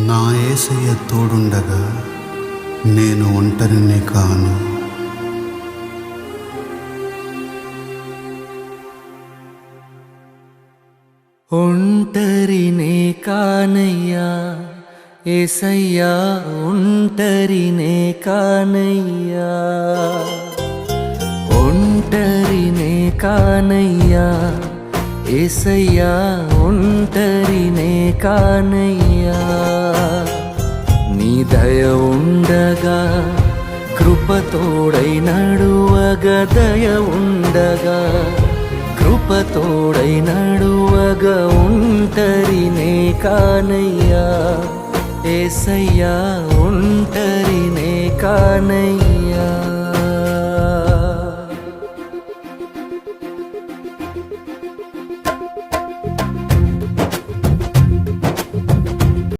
నా యేసయ్య తోడుండగా నేను ఒంటరిని కాను. ఒంటరినే కానయ్యా యేసయ్యా, ఒంటరినే కానయ్యా, ఒంటరినే కానయ్యా యేసయ్యా, ఒంటరినే కానయ్యా. నీ దయ ఉండగా కృపతోడై నడువగా, దయ ఉండగా కృపతోడై నడువగా, ఒంటరినే కానయ్యా యేసయ్యా, ఒంటరినే కానయ్యా.